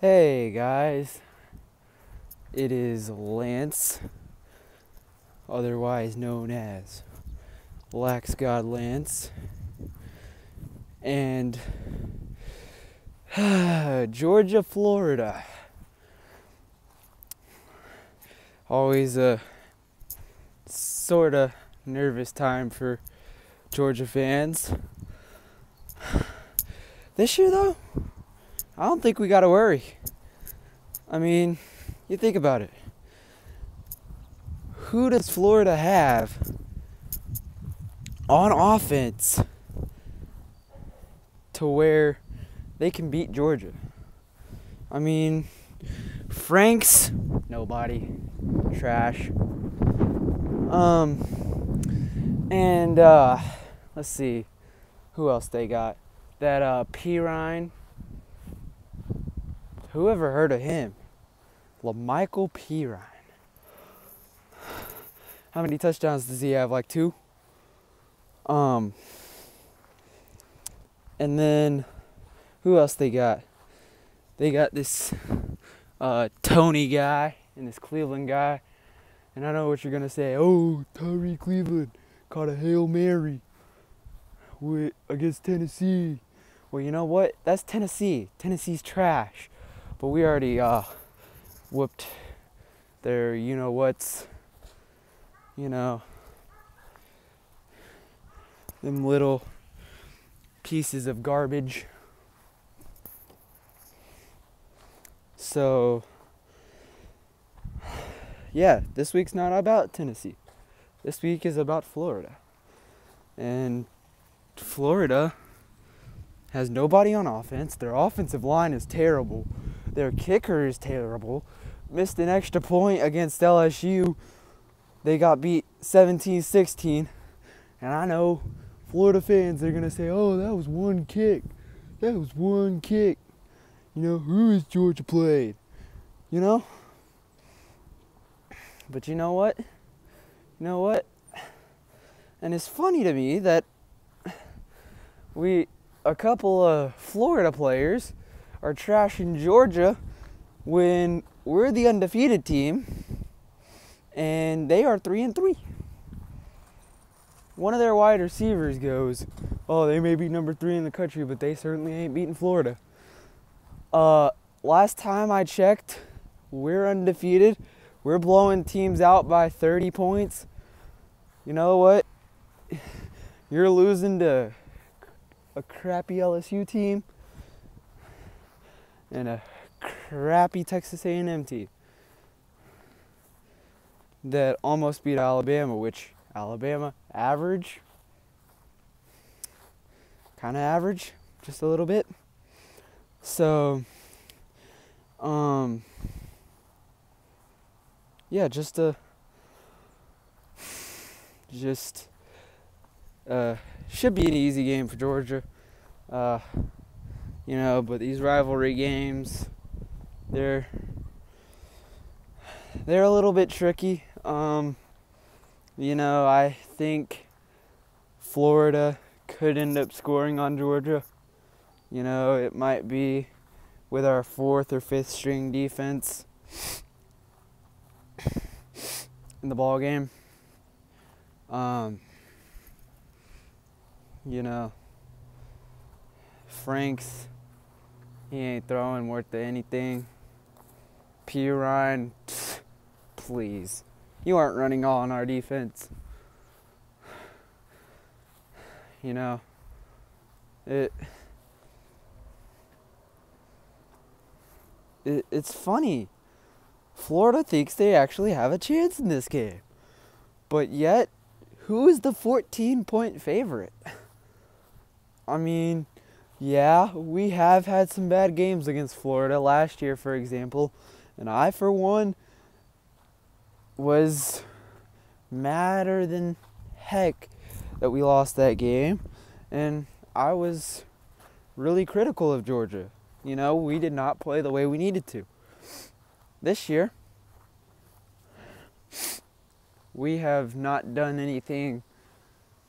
Hey guys, it is Lance, otherwise known as Lax God Lance, and Georgia, Florida. Always a sort of nervous time for Georgia fans. This year, though, I don't think we got to worry. I mean, you think about it. Who does Florida have on offense to where they can beat Georgia? I mean, Franks, nobody, trash. And let's see, who else they got? That Pirine. Who ever heard of him? LaMichael Pirine. How many touchdowns does he have? Like 2? And then who else they got? They got this Tony guy and this Cleveland guy. And I know what you're gonna say. Oh, Tyree Cleveland caught a Hail Mary against Tennessee. Well, you know what? That's Tennessee. Tennessee's trash. But we already whooped their you-know-whats. Them little pieces of garbage. So, yeah, this week's not about Tennessee. This week is about Florida. And Florida has nobody on offense. Their offensive line is terrible. Their kicker is terrible. Missed an extra point against LSU. They got beat 17-16. And I know Florida fans are going to say, oh, that was one kick. That was one kick. Who has Georgia played? But you know what? And it's funny to me that a couple of Florida players are trashing Georgia when we're the undefeated team and they are 3-3. One of their wide receivers goes, oh, they may be number 3 in the country, but they certainly ain't beating Florida. Last time I checked, we're undefeated. We're blowing teams out by 30 points. You know what? You're losing to a crappy LSU team and a crappy Texas A&M team that almost beat Alabama, which Alabama average, kind of average, just a little bit. So, yeah, should be an easy game for Georgia. But these rivalry games, they're a little bit tricky. I think Florida could end up scoring on Georgia. It might be with our 4th or 5th string defense in the ball game. Franks, he ain't throwing worth anything. Pirine, please. You aren't running all on our defense. It's funny. Florida thinks they actually have a chance in this game. But yet, who is the 14-point favorite? I mean, yeah, we have had some bad games against Florida last year, for example. And I, for one, was madder than heck that we lost that game. And I was really critical of Georgia. We did not play the way we needed to. This year, we have not done anything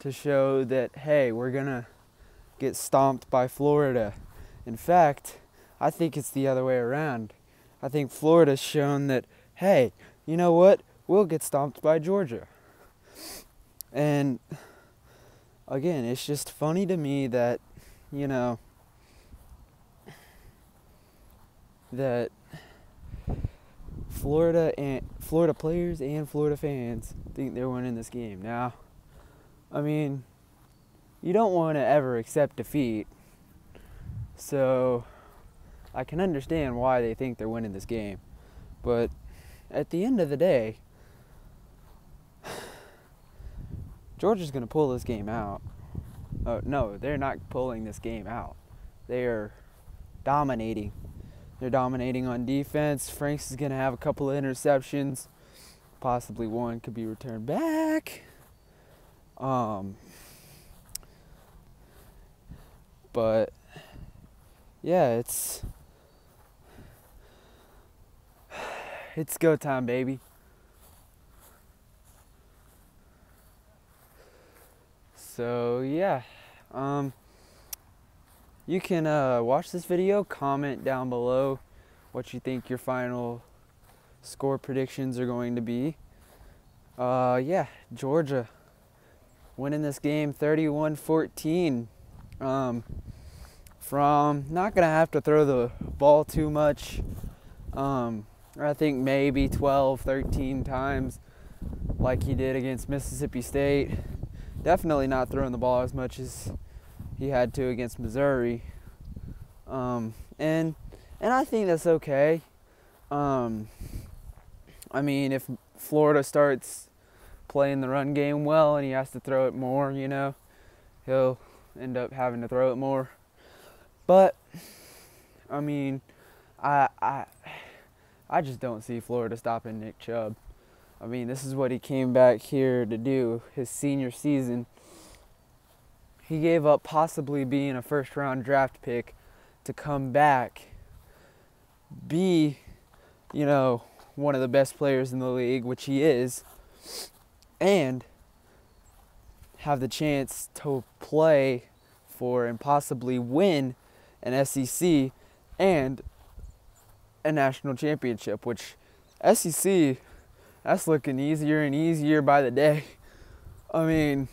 to show that, hey, we're going to get stomped by Florida. In fact, I think it's the other way around. I think Florida's shown that, hey, you know what? We'll get stomped by Georgia. And again, it's just funny to me that, you know, that Florida players and Florida fans think they're winning this game. Now, I mean, you don't want to ever accept defeat. So I can understand why they think they're winning this game. But at the end of the day, Georgia's going to pull this game out. No, they're not pulling this game out. They are dominating. They're dominating on defense. Franks is going to have a couple of interceptions. Possibly one could be returned back. But yeah, it's go time, baby. So yeah, you can watch this video, comment down below what you think your final score predictions are going to be. Yeah, Georgia winning this game 31-14. From not gonna have to throw the ball too much. I think maybe 12, 13 times like he did against Mississippi State. Definitely not throwing the ball as much as he had to against Missouri. And I think that's okay. I mean, if Florida starts playing the run game well and he has to throw it more, you know, he'll end up having to throw it more. But I mean, I just don't see Florida stopping Nick Chubb. I mean, this is what he came back here to do his senior season. He gave up possibly being a first-round draft pick to come back, be, you know, one of the best players in the league, which he is, and have the chance to play for and possibly win an SEC and a national championship, which SEC, that's looking easier and easier by the day. I mean,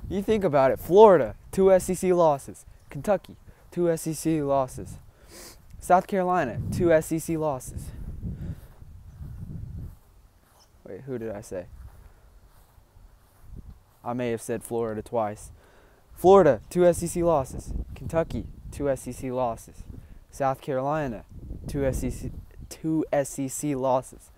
you think about it. Florida, 2 SEC losses. Kentucky, 2 SEC losses. South Carolina, 2 SEC losses. Wait, who did I say? I may have said Florida twice. Florida, 2 SEC losses. Kentucky, 2 SEC losses. South Carolina, 2 SEC losses.